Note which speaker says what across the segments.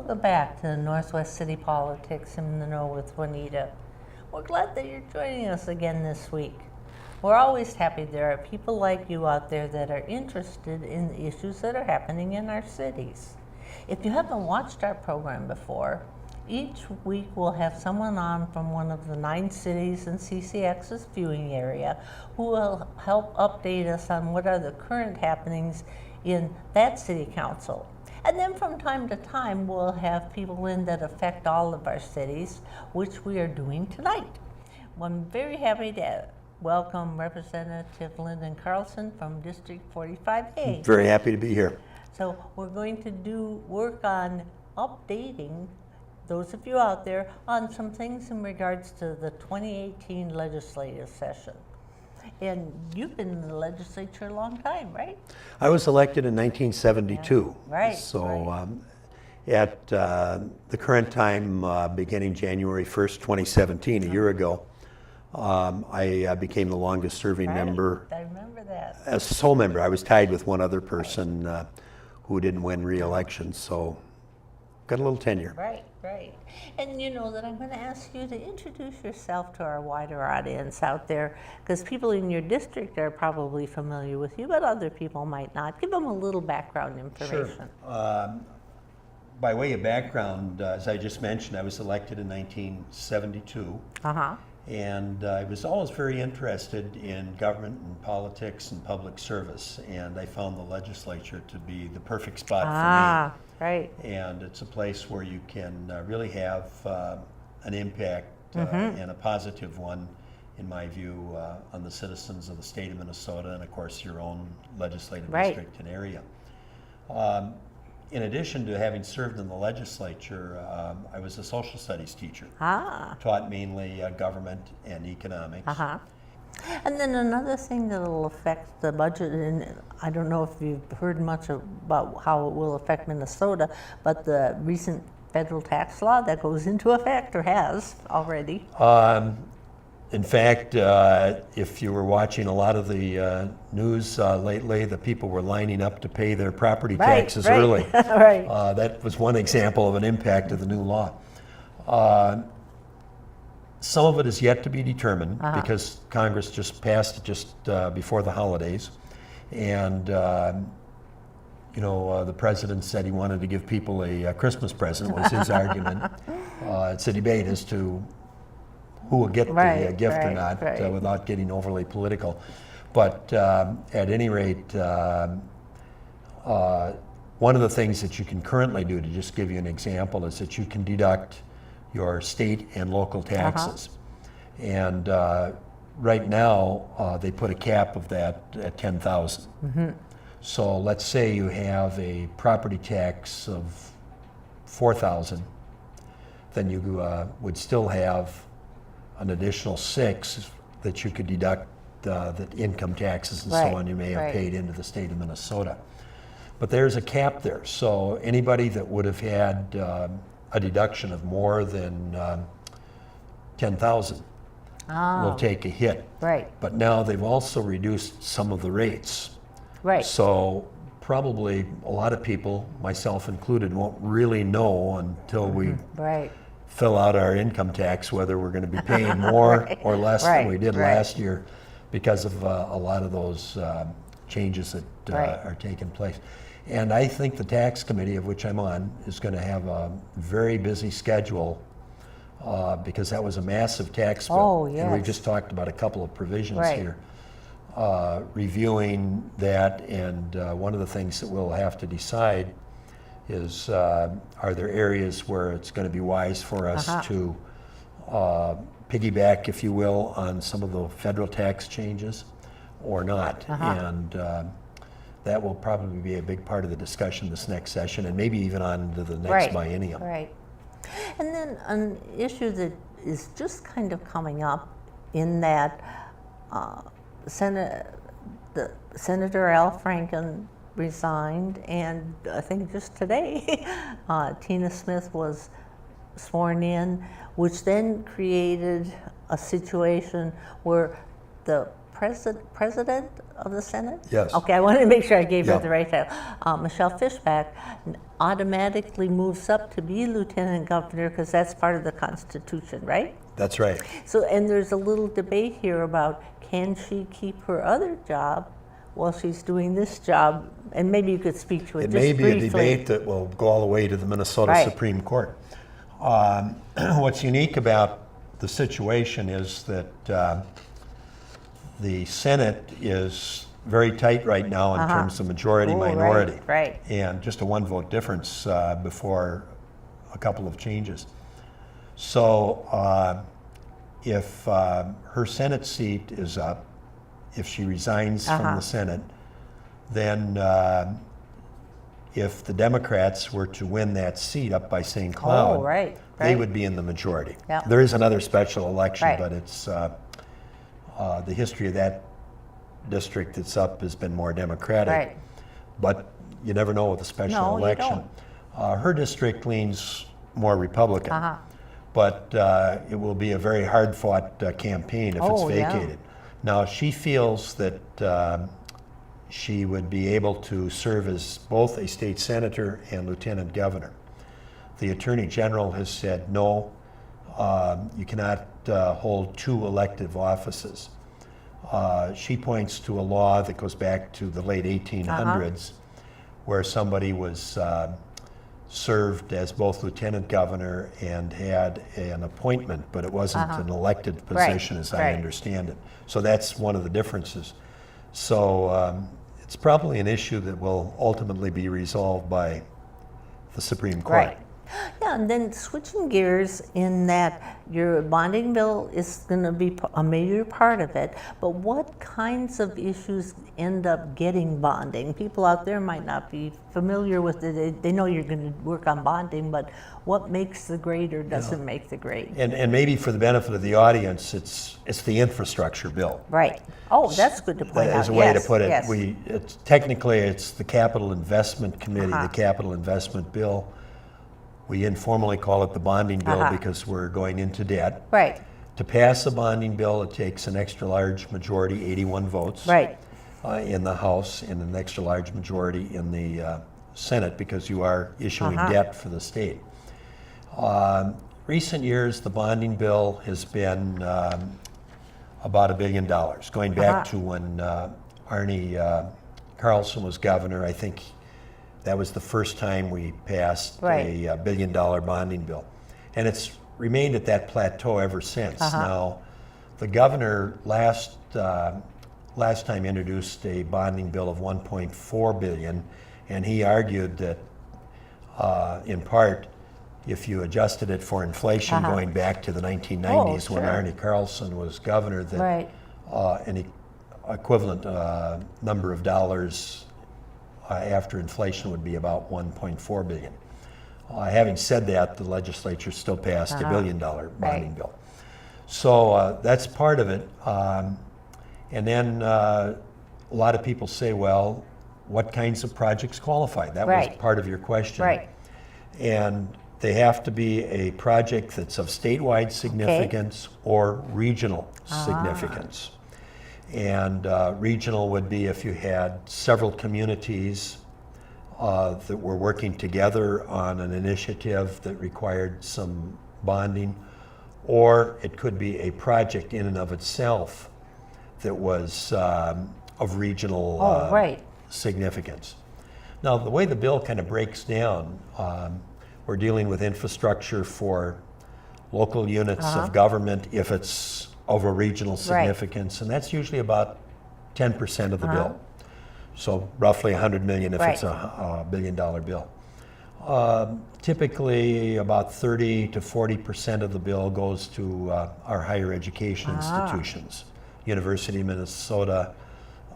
Speaker 1: Welcome back to Northwest City Politics in the Know with Juanita. We're glad that you're joining us again this week. We're always happy there are people like you out there that are interested in the issues that are happening in our cities. If you haven't watched our program before, each week we'll have someone on from one of the 9 cities in CCX's viewing area who will help update us on what are the current happenings in that city council. And then from time to time, we'll have people in that affect all of our cities, which we are doing tonight. Well, I'm very happy to welcome Representative Lyndon Carlson from District 45A.
Speaker 2: Very happy to be here.
Speaker 1: So we're going to do work on updating those of you out there on some things in regards to the 2018 legislative session. And you've been in the legislature a long time, right?
Speaker 2: I was elected in 1972.
Speaker 1: Yeah. Right.
Speaker 2: So
Speaker 1: right.
Speaker 2: At the current time, beginning January 1st, 2017, a year ago, I became the longest serving member.
Speaker 1: I remember that.
Speaker 2: As a sole member. I was tied with one other person who didn't win re-election, so got a little tenure.
Speaker 1: Right, right. And you know that I'm going to ask you to introduce yourself to our wider audience out there, because people in your district are probably familiar with you, but other people might not. Give them a little background information.
Speaker 2: Sure. By way of background, as I just mentioned, I was elected in 1972.
Speaker 1: Uh-huh.
Speaker 2: And I was always very interested in government and politics and public service, and I found the legislature to be the perfect spot for me.
Speaker 1: Right.
Speaker 2: And it's a place where you can really have an impact and a positive one, in my view, on the citizens of the state of Minnesota and, of course, your own legislative district and area. In addition to having served in the legislature, I was a social studies teacher. Taught mainly government and economics.
Speaker 1: And then another thing that will affect the budget, and I don't know if you've heard much about how it will affect Minnesota, but the recent federal tax law that goes into effect, or has already.
Speaker 2: In fact, if you were watching a lot of the news lately, the people were lining up to pay their property taxes early.
Speaker 1: Right.
Speaker 2: That was one example of an impact of the new law. Some of it is yet to be determined because Congress just passed it just before the holidays. And you know, the president said he wanted to give people a Christmas present, was his argument. It's a debate as to who will get the gift or not, without getting overly political. But at any rate, one of the things that you can currently do, to just give you an example, is that you can deduct your state and local taxes. And right now, they put a cap of that at $10,000. So let's say you have a property tax of $4,000, then you would still have an additional $6,000 that you could deduct the income taxes and so on you may have paid into the state of Minnesota. But there's a cap there. So anybody that would have had a deduction of more than $10,000 will take a hit. But now they've also reduced some of the rates. So probably a lot of people, myself included, won't really know until we fill out our income tax whether we're going to be paying more or less than we did last year, because of a lot of those changes that are taking place. And I think the tax committee, of which I'm on, is going to have a very busy schedule because that was a massive tax bill. And we just talked about a couple of provisions here. Reviewing that, and one of the things that we'll have to decide is, are there areas where it's going to be wise for us to piggyback, if you will, on some of the federal tax changes or not? And that will probably be a big part of the discussion this next session, and maybe even on to the next biennium.
Speaker 1: And then an issue that is just kind of coming up in that Senator Al Franken resigned, and I think just today Tina Smith was sworn in, which then created a situation where the President of the Senate?
Speaker 2: Yes.
Speaker 1: Okay, I wanted to make sure I gave her
Speaker 2: Yeah.
Speaker 1: the right title. Michelle Fishback automatically moves up to be lieutenant governor because that's part of the Constitution, right?
Speaker 2: That's right.
Speaker 1: So, and there's a little debate here about can she keep her other job while she's doing this job? And maybe you could speak to it,
Speaker 2: It
Speaker 1: just
Speaker 2: may be
Speaker 1: briefly.
Speaker 2: a debate that will go all the way to the Minnesota
Speaker 1: Right.
Speaker 2: Supreme Court. What's unique about the situation is that the Senate is very tight right now in terms of majority
Speaker 1: Oh,
Speaker 2: minority,
Speaker 1: right.
Speaker 2: and just a one vote difference before a couple of changes. So if her Senate seat is up, if she resigns from the Senate, then if the Democrats were to win that seat up by St. Cloud,
Speaker 1: Oh, right.
Speaker 2: they would be in the majority.
Speaker 1: Yeah.
Speaker 2: There is another special election,
Speaker 1: Right.
Speaker 2: but it's the history of that district that's up has been more Democratic.
Speaker 1: Right.
Speaker 2: But you never know with a special
Speaker 1: No, you
Speaker 2: election. Her district leans more Republican, but it will be a very hard-fought campaign if it's
Speaker 1: Oh, yeah.
Speaker 2: vacated. Now, she feels that she would be able to serve as both a state senator and lieutenant governor. The Attorney General has said, no, you cannot hold two elective offices. She points to a law that goes back to the late 1800s where somebody was served as both lieutenant governor and had an appointment, but it wasn't an elected position as I understand it. So that's one of the differences. So it's probably an issue that will ultimately be resolved by the Supreme Court.
Speaker 1: Right. Yeah, and then switching gears in that your bonding bill is going to be a major part of it, but what kinds of issues end up getting bonding? People out there might not be familiar with it. They know you're going to work on bonding, but what makes the grade or doesn't make the grade?
Speaker 2: And maybe for the benefit of the audience, it's the infrastructure bill.
Speaker 1: Right. Oh, that's good to point out.
Speaker 2: As a way to
Speaker 1: Yes,
Speaker 2: put it,
Speaker 1: yes.
Speaker 2: technically it's the Capital Investment Committee, the Capital Investment Bill. We informally call it the bonding bill because we're going into debt.
Speaker 1: Right.
Speaker 2: To pass a bonding bill, it takes an extra large majority, 81 votes,
Speaker 1: Right.
Speaker 2: in the House, and an extra large majority in the Senate because you are issuing debt for the state. Recent years, the bonding bill has been about $1 billion. Going back to when Arnie Carlson was governor, I think that was the first time we passed a $1 billion bonding bill. And it's remained at that plateau ever since. Now, the governor last time introduced a bonding bill of $1.4 billion, and he argued that in part, if you adjusted it for inflation going back to the 1990s when Arnie Carlson was governor, that an equivalent number of dollars after inflation would be about $1.4 billion. Having said that, the legislature still passed a $1 billion bonding bill. So that's part of it. And then a lot of people say, well, what kinds of projects qualify? That was part of your question.
Speaker 1: Right.
Speaker 2: And they have to be a project that's of statewide significance or regional significance. And regional would be if you had several communities that were working together on an initiative that required some bonding, or it could be a project in and of itself that was of regional significance. Now, the way the bill kind of breaks down, we're dealing with infrastructure for local units of government if it's of a regional significance, and that's usually about 10% of the bill. So roughly $100 million if it's a $1 billion bill. Typically about 30 to 40% of the bill goes to our higher education institutions. University of Minnesota,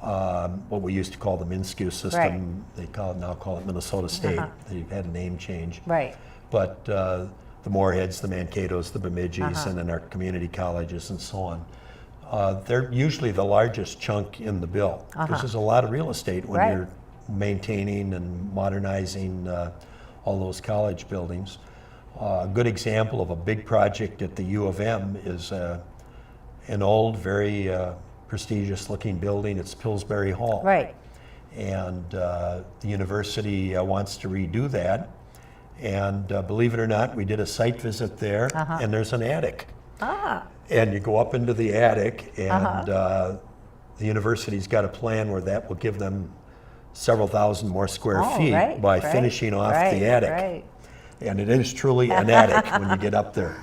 Speaker 2: what we used to call the MnSCU system, they now call it Minnesota State. They've had a name change.
Speaker 1: Right.
Speaker 2: But the Moorheads, the Mankato's, the Bemidji's, and then our community colleges and so on. They're usually the largest chunk in the bill because there's a lot of real estate when you're maintaining and modernizing all those college buildings. A good example of a big project at the U of M is an old, very prestigious looking building. It's Pillsbury Hall.
Speaker 1: Right.
Speaker 2: And the university wants to redo that. And believe it or not, we did a site visit there, and there's an attic.
Speaker 1: Ah.
Speaker 2: And you go up into the attic, and the university's got a plan where that will give them several thousand more square feet by finishing off the attic.
Speaker 1: Right.
Speaker 2: And it is truly an attic when you get up there.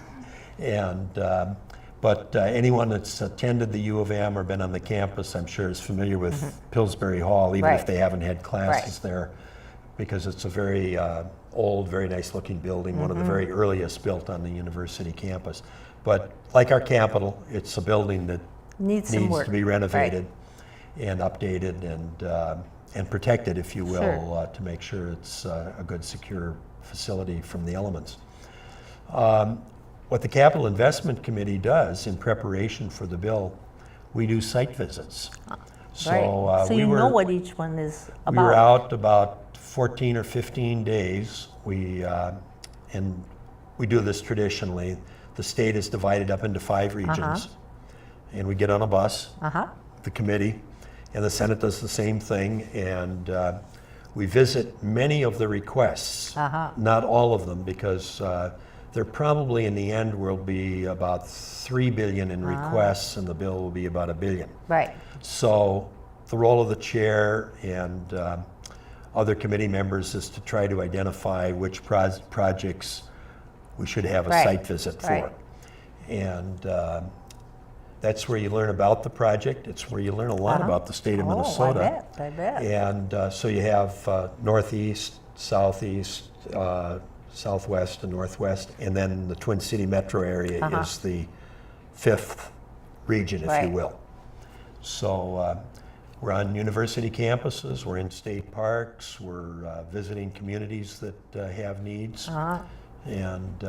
Speaker 2: And but anyone that's attended the U of M or been on the campus, I'm sure, is familiar with Pillsbury Hall, even if they haven't had classes there, because it's a very old, very nice looking building, one of the very earliest built on the university campus. But like our Capitol, it's a building that needs to be renovated and updated and protected, if you will, to make sure it's a good, secure facility from the elements. What the Capital Investment Committee does in preparation for the bill, we do site visits.
Speaker 1: So you know what each one is about.
Speaker 2: We were out about 14 or 15 days. And we do this traditionally. The state is divided up into 5 regions. And we get on a bus, the committee, and the Senate does the same thing. And we visit many of the requests, not all of them, because there probably in the end will be about $3 billion in requests, and the bill will be about $1 billion.
Speaker 1: Right.
Speaker 2: So the role of the chair and other committee members is to try to identify which projects we should have a site visit for. And that's where you learn about the project. It's where you learn a lot about the state of Minnesota.
Speaker 1: I bet.
Speaker 2: And so you have northeast, southeast, southwest, and northwest, and then the Twin City metro area is the 5th region, if you will. So we're on university campuses, we're in state parks, we're visiting communities that have needs. And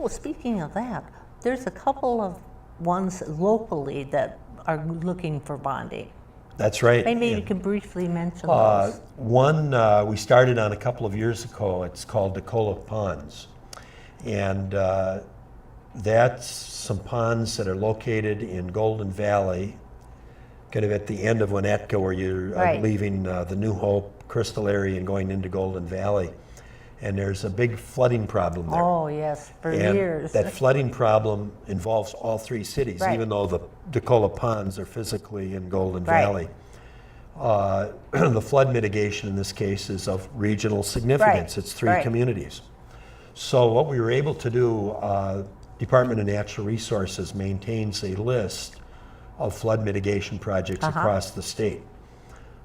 Speaker 1: speaking of that, there's a couple of ones locally that are looking for bonding.
Speaker 2: That's right.
Speaker 1: Maybe you can briefly mention those.
Speaker 2: One we started on a couple of years ago. It's called DeCola Ponds. And that's some ponds that are located in Golden Valley, kind of at the end of Winnetka, where you're leaving the New Hope, Crystal area and going into Golden Valley. And there's a big flooding problem there.
Speaker 1: Oh, yes, for years.
Speaker 2: That flooding problem involves all 3 cities, even though the DeCola Ponds are physically in Golden Valley. The flood mitigation in this case is of regional significance. It's 3 communities. So what we were able to do, Department of Natural Resources maintains a list of flood mitigation projects across the state.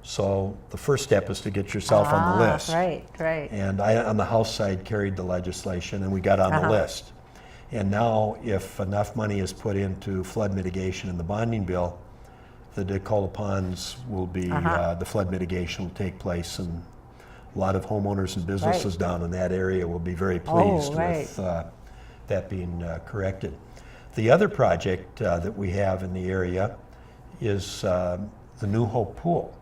Speaker 2: So the first step is to get yourself on the list.
Speaker 1: Right.
Speaker 2: And I, on the House side, carried the legislation, and we got on the list. And now, if enough money is put into flood mitigation in the bonding bill, the DeCola Ponds will be, the flood mitigation will take place, and a lot of homeowners and businesses down in that area will be very pleased with that being corrected. The other project that we have in the area is the New Hope Pool.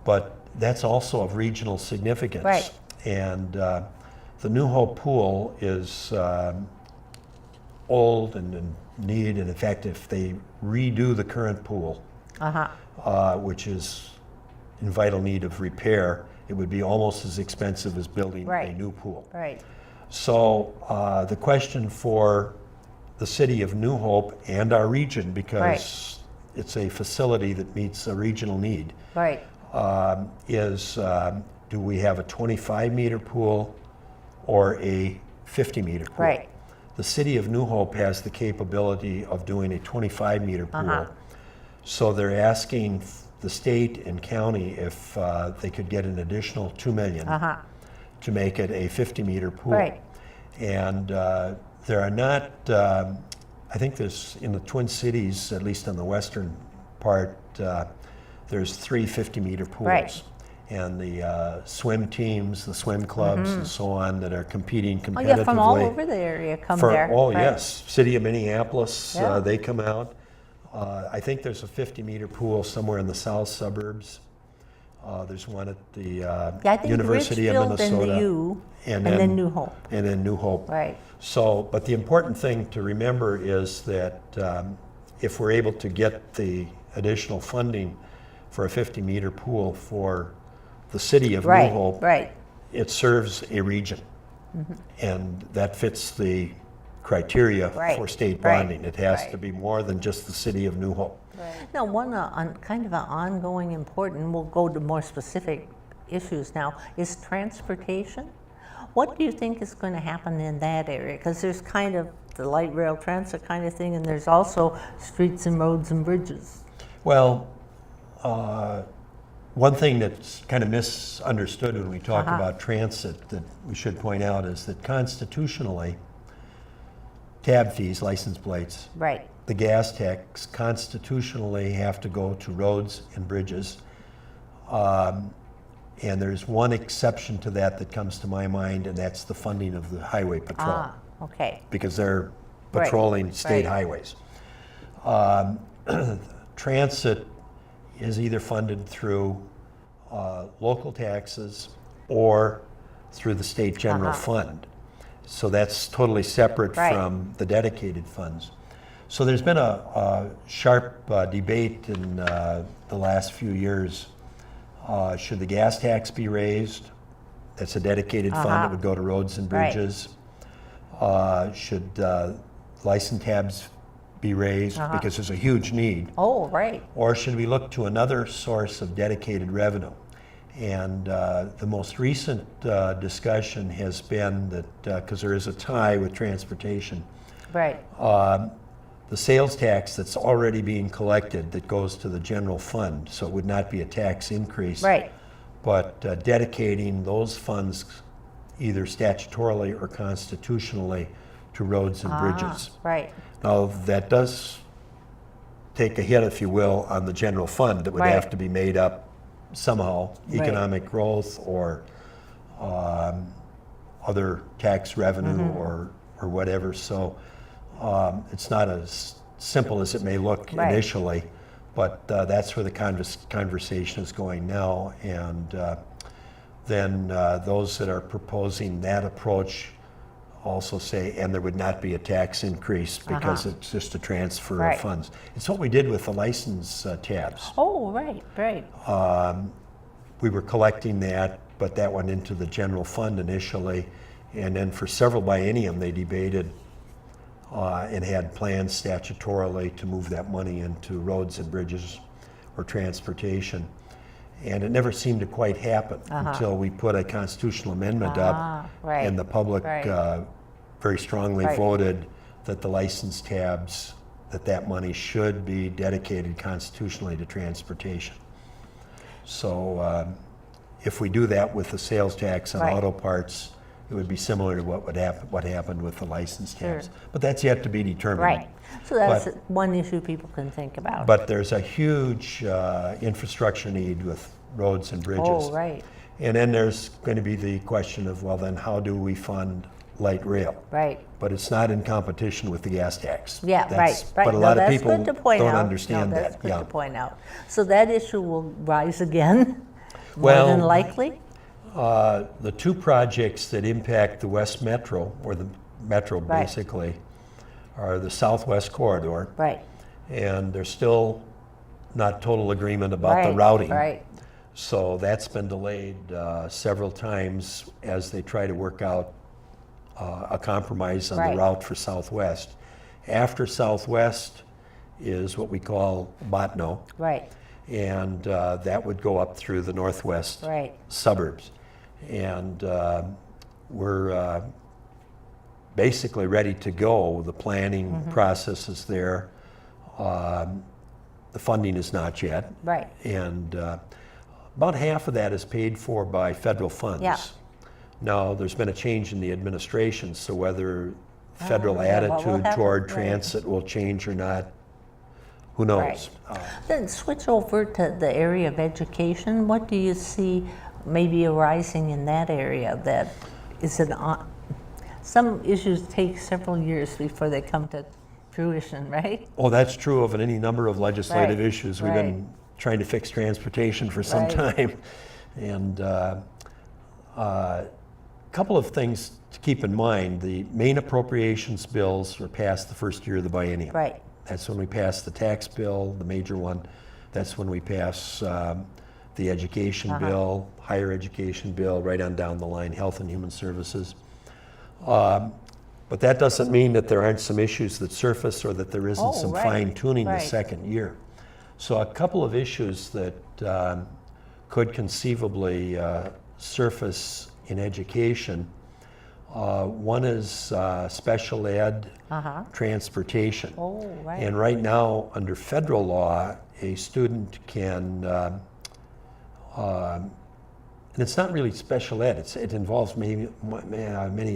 Speaker 2: But that's also of regional significance. And the New Hope Pool is old and in need, and in fact, if they redo the current pool, which is in vital need of repair, it would be almost as expensive as building a new pool. So the question for the city of New Hope and our region, because it's a facility that meets a regional need, is do we have a 25-meter pool or a 50-meter pool? The city of New Hope has the capability of doing a 25-meter pool. So they're asking the state and county if they could get an additional $2 million to make it a 50-meter pool. And there are not, I think there's, in the Twin Cities, at least on the western part, there's 3 50-meter pools. And the swim teams, the swim clubs, and so on that are competing competitively.
Speaker 1: From all over the area come there.
Speaker 2: Yes. City of Minneapolis, they come out. I think there's a 50-meter pool somewhere in the south suburbs. There's one at the University of Minnesota.
Speaker 1: And then New Hope.
Speaker 2: And then New Hope. So, but the important thing to remember is that if we're able to get the additional funding for a 50-meter pool for the city of New
Speaker 1: Right,
Speaker 2: Hope,
Speaker 1: right.
Speaker 2: it serves a region. And that fits the criteria
Speaker 1: Right,
Speaker 2: for state
Speaker 1: right,
Speaker 2: bonding. It has
Speaker 1: right.
Speaker 2: to be more than just the city of New Hope.
Speaker 1: Now, one kind of an ongoing important, we'll go to more specific issues now, is transportation. What do you think is going to happen in that area? Because there's kind of the light rail transit kind of thing, and there's also streets and roads and bridges.
Speaker 2: Well, one thing that's kind of misunderstood when we talk about transit that we should point out is that constitutionally, tab fees, license plates,
Speaker 1: Right.
Speaker 2: the gas tax constitutionally have to go to roads and bridges. And there's one exception to that that comes to my mind, and that's the funding of the highway patrol.
Speaker 1: Okay.
Speaker 2: Because they're
Speaker 1: Right,
Speaker 2: patrolling state
Speaker 1: right.
Speaker 2: highways. Transit is either funded through local taxes or through the state general fund. So that's totally separate
Speaker 1: Right.
Speaker 2: from the dedicated funds. So there's been a sharp debate in the last few years. Should the gas tax be raised? That's a dedicated fund that would go to roads and
Speaker 1: Right.
Speaker 2: bridges. Should license tabs be raised because there's a huge need?
Speaker 1: Oh, right.
Speaker 2: Or should we look to another source of dedicated revenue? And the most recent discussion has been that, because there is a tie with transportation,
Speaker 1: Right.
Speaker 2: the sales tax that's already being collected that goes to the general fund, so it would not be a tax increase.
Speaker 1: Right.
Speaker 2: But dedicating those funds either statutorily or constitutionally to roads and bridges.
Speaker 1: Right.
Speaker 2: Now, that does take a hit, if you will, on the general fund that would
Speaker 1: Right.
Speaker 2: have to be made up somehow,
Speaker 1: Right.
Speaker 2: economic growth or other tax revenue or whatever. So it's not as simple as it may look
Speaker 1: Right.
Speaker 2: initially, but that's where the conversation is going now. And then those that are proposing that approach also say, and there would not be a tax increase because it's just a transfer
Speaker 1: Right.
Speaker 2: of funds. It's what we did with the license tabs.
Speaker 1: Oh, right, right.
Speaker 2: We were collecting that, but that went into the general fund initially. And then for several biennium, they debated and had plans statutorily to move that money into roads and bridges or transportation. And it never seemed to quite happen until we put a constitutional amendment up,
Speaker 1: right,
Speaker 2: and the public
Speaker 1: right.
Speaker 2: very strongly
Speaker 1: Right.
Speaker 2: voted that the license tabs, that money should be dedicated constitutionally to transportation. So if we do that with the sales tax on
Speaker 1: Right.
Speaker 2: auto parts, it would be similar to what happened with the license tabs.
Speaker 1: Sure.
Speaker 2: But that's yet to be determined.
Speaker 1: Right. So that's
Speaker 2: But-
Speaker 1: one issue people can think about.
Speaker 2: But there's a huge infrastructure need with roads and bridges.
Speaker 1: Oh, right,
Speaker 2: And then there's going to be the question of, well, then how do we fund light rail?
Speaker 1: right.
Speaker 2: But it's not in competition with the gas tax.
Speaker 1: Yeah,
Speaker 2: That's-
Speaker 1: right.
Speaker 2: But a
Speaker 1: No,
Speaker 2: lot of
Speaker 1: that's
Speaker 2: people
Speaker 1: good to point
Speaker 2: don't
Speaker 1: out.
Speaker 2: understand
Speaker 1: No,
Speaker 2: that.
Speaker 1: that's good to point out. So that issue will rise again, more
Speaker 2: Well,
Speaker 1: than likely?
Speaker 2: The two projects that impact the West Metro, or the Metro
Speaker 1: Right.
Speaker 2: basically, are the Southwest Corridor.
Speaker 1: Right.
Speaker 2: And there's still not total agreement about the
Speaker 1: Right,
Speaker 2: routing.
Speaker 1: Right,
Speaker 2: So that's been delayed several times as they try to work out a compromise on
Speaker 1: Right.
Speaker 2: the route for Southwest. After Southwest is what we call Botno,
Speaker 1: right,
Speaker 2: and that would go up through the northwest
Speaker 1: right.
Speaker 2: suburbs. And we're basically ready to go. The planning process is there. The funding is not yet.
Speaker 1: Right.
Speaker 2: And about half of that is paid for by federal funds.
Speaker 1: Yeah.
Speaker 2: Now, there's been a change in the administration, so whether federal
Speaker 1: yeah, what will
Speaker 2: attitude
Speaker 1: happen,
Speaker 2: toward
Speaker 1: right.
Speaker 2: transit will change or not, who knows?
Speaker 1: Right. Then switch over to the area of education. What do you see maybe arising in that area that is some issues take several years before they come to fruition, right?
Speaker 2: Well, that's true of any number of legislative
Speaker 1: Right,
Speaker 2: issues. We've been trying to fix transportation for some
Speaker 1: Right.
Speaker 2: time. And a couple of things to keep in mind. The main appropriations bills were passed the first year of the biennium.
Speaker 1: Right.
Speaker 2: That's when we pass the tax bill, the major one. That's when we pass the education bill, higher education bill, right on down the line, health and human services. But that doesn't mean that there aren't some issues that surface or that there isn't some fine tuning the second year. So a couple of issues that could conceivably surface in education. One is special ed transportation.
Speaker 1: Oh, right.
Speaker 2: And right now, under federal law, a student can, and it's not really special ed, it involves many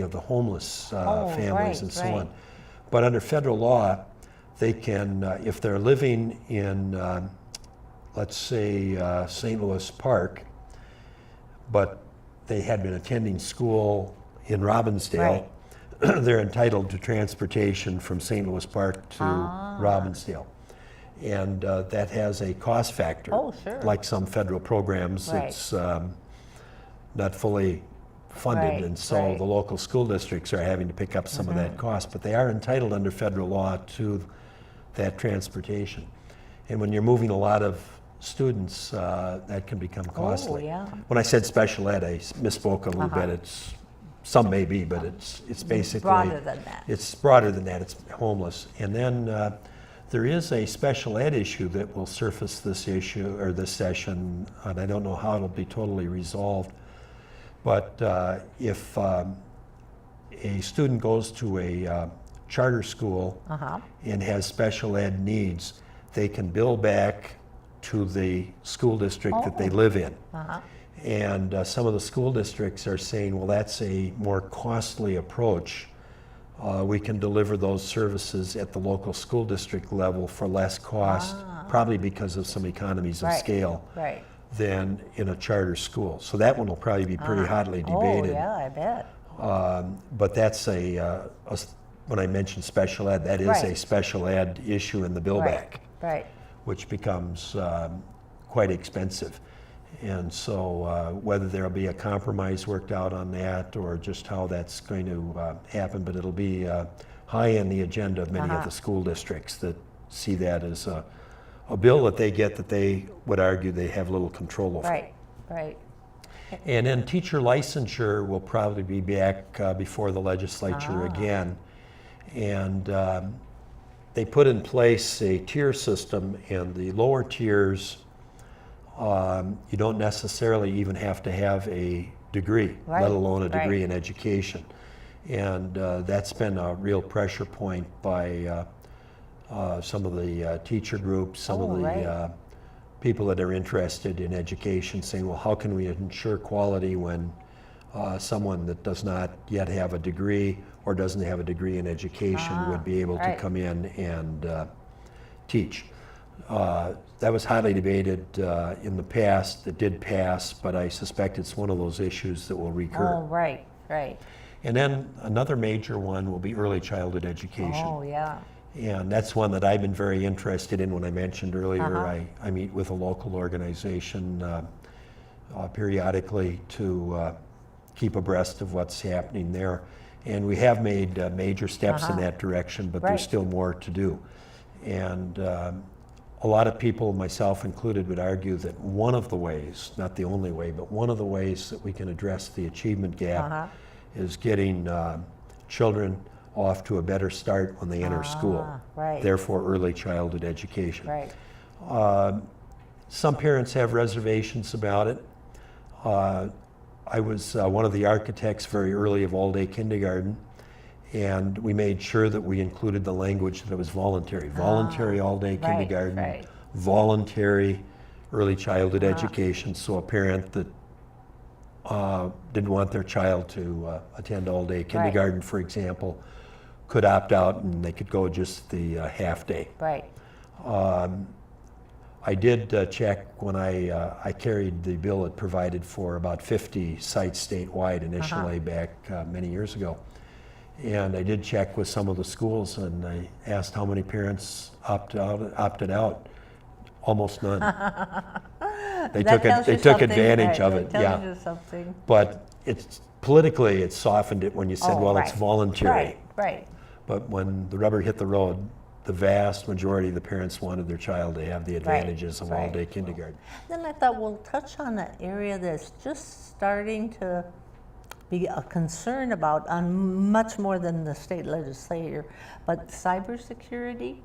Speaker 2: of the homeless families and so on. But under federal law, they can, if they're living in, let's say, St. Louis Park, but they had been attending school in Robbinsdale, they're entitled to transportation from St. Louis Park to Robbinsdale. And that has a cost factor.
Speaker 1: Oh, sure.
Speaker 2: Like some federal programs, it's not fully funded, and so the local school districts are having to pick up some of that cost, but they are entitled under federal law to that transportation. And when you're moving a lot of students, that can become costly.
Speaker 1: Oh, yeah.
Speaker 2: When I said special ed, I misspoke a little bit. It's some may be, but it's basically
Speaker 1: broader than that.
Speaker 2: It's broader than that. It's homeless. And then there is a special ed issue that will surface this issue or this session, and I don't know how it'll be totally resolved. But if a student goes to a charter school and has special ed needs, they can bill back to the school district that they live in. And some of the school districts are saying, well, that's a more costly approach. We can deliver those services at the local school district level for less cost, probably because of some economies of scale, than in a charter school. So that one will probably be pretty hotly debated.
Speaker 1: Oh, yeah, I bet.
Speaker 2: But that's when I mentioned special ed, that is a special ed issue in the bill back, which becomes quite expensive. And so whether there'll be a compromise worked out on that or just how that's going to happen, but it'll be high on the agenda of many of the school districts that see that as a bill that they get that they would argue they have little control over. And then teacher licensure will probably be back before the legislature again. And they put in place a tier system, and the lower tiers, you don't necessarily even have to have a degree, let alone a degree in education. And that's been a real pressure point by some of the teacher groups, some of the people that are interested in education, saying, well, how can we ensure quality when someone that does not yet have a degree or doesn't have a degree in education would be able to come in and teach. That was highly debated in the past. It did pass, but I suspect it's one of those issues that will recur.
Speaker 1: Oh, right.
Speaker 2: And then another major one will be early childhood education.
Speaker 1: Oh, yeah.
Speaker 2: And that's one that I've been very interested in. When I mentioned earlier, I meet with a local organization periodically to keep abreast of what's happening there. And we have made major steps in that direction, but there's still more to do. And a lot of people, myself included, would argue that one of the ways, not the only way, but one of the ways that we can address the achievement gap is getting children off to a better start when they enter school, therefore early childhood education. Some parents have reservations about it. I was one of the architects very early of all-day kindergarten, and we made sure that we included the language that it was voluntary. Voluntary all-day kindergarten, voluntary early childhood education, so a parent that didn't want their child to attend all-day kindergarten, for example, could opt out and they could go just the half day. I did check when I carried the bill. It provided for about 50 sites statewide initially back many years ago. And I did check with some of the schools, and I asked how many parents opted out. Almost none. They took advantage of it. Yeah. But it's politically, it softened it when you said, well, it's voluntary. But when the rubber hit the road, the vast majority of the parents wanted their child to have the advantages of all-day kindergarten.
Speaker 1: Then I thought we'll touch on an area that's just starting to be a concern about, on much more than the state legislature, but cybersecurity.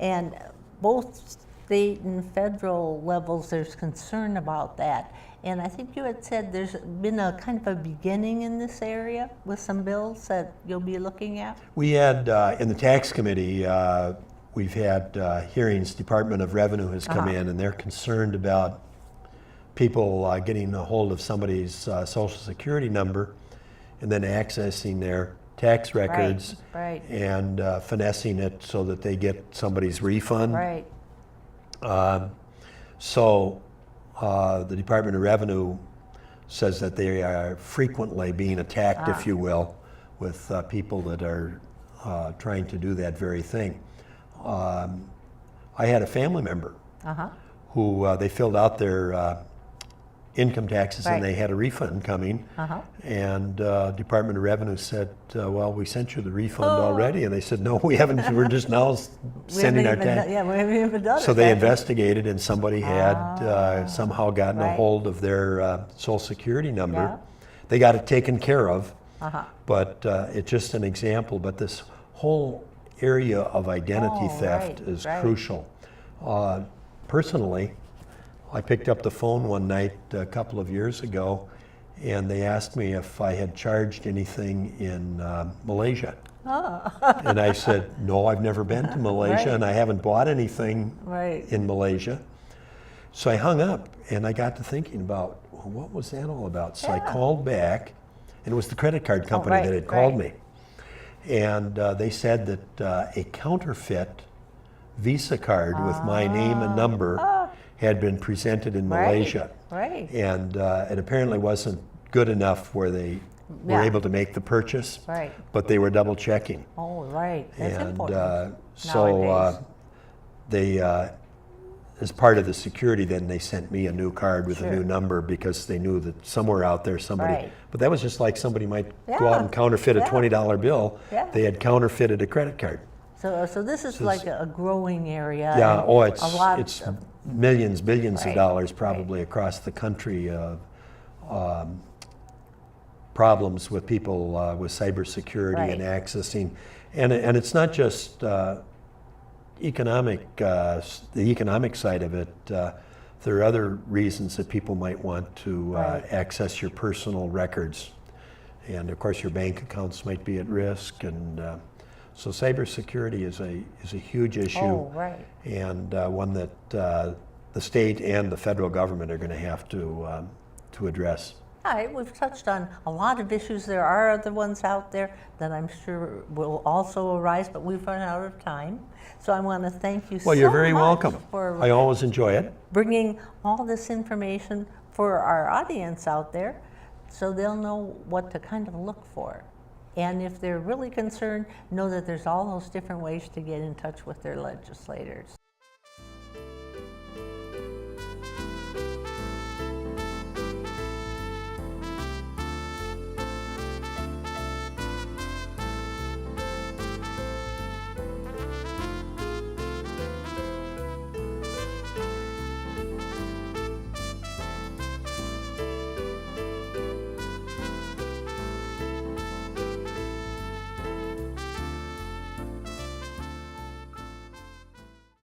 Speaker 1: And both state and federal levels, there's concern about that. And I think you had said there's been a kind of a beginning in this area with some bills that you'll be looking at.
Speaker 2: We had, in the tax committee, we've had hearings. Department of Revenue has come in, and they're concerned about people getting a hold of somebody's social security number and then accessing their tax records and finessing it so that they get somebody's refund. So the Department of Revenue says that they are frequently being attacked, if you will, with people that are trying to do that very thing. I had a family member who they filled out their income taxes and they had a refund coming, and Department of Revenue said, well, we sent you the refund already, and they said, no, we haven't, we're just now sending our tax.
Speaker 1: We haven't even done it.
Speaker 2: So they investigated, and somebody had somehow gotten a hold of their social security number. They got it taken care of, but it's just an example. But this whole area of identity theft is crucial. Personally, I picked up the phone one night a couple of years ago, and they asked me if I had charged anything in Malaysia. And I said, no, I've never been to Malaysia, and I haven't bought anything in Malaysia. So I hung up, and I got to thinking about, well, what was that all about? So I called back, and it was the credit card company that had called me. And they said that a counterfeit Visa card with my name and number had been presented in Malaysia. And it apparently wasn't good enough where they were able to make the purchase, but they were double checking.
Speaker 1: That's important.
Speaker 2: So they, as part of the security, then they sent me a new card with a new number, because they knew that somewhere out there somebody, but that was just like somebody might go out and counterfeit a $20 bill. They had counterfeited a credit card.
Speaker 1: So this is like a growing area.
Speaker 2: It's millions, billions of dollars probably across the country of problems with people with cybersecurity and accessing. And it's not just economic, the economic side of it. There are other reasons that people might want to access your personal records. And of course your bank accounts might be at risk, and so cybersecurity is a huge issue, and one that the state and the federal government are going to have to address.
Speaker 1: All right, we've touched on a lot of issues. There are other ones out there that I'm sure will also arise, but we've run out of time. So I want to thank you so much.
Speaker 2: Well, you're very welcome. I always enjoy it.
Speaker 1: Bringing all this information for our audience out there, so they'll know what to kind of look for. And if they're really concerned, know that there's all those different ways to get in touch with their legislators.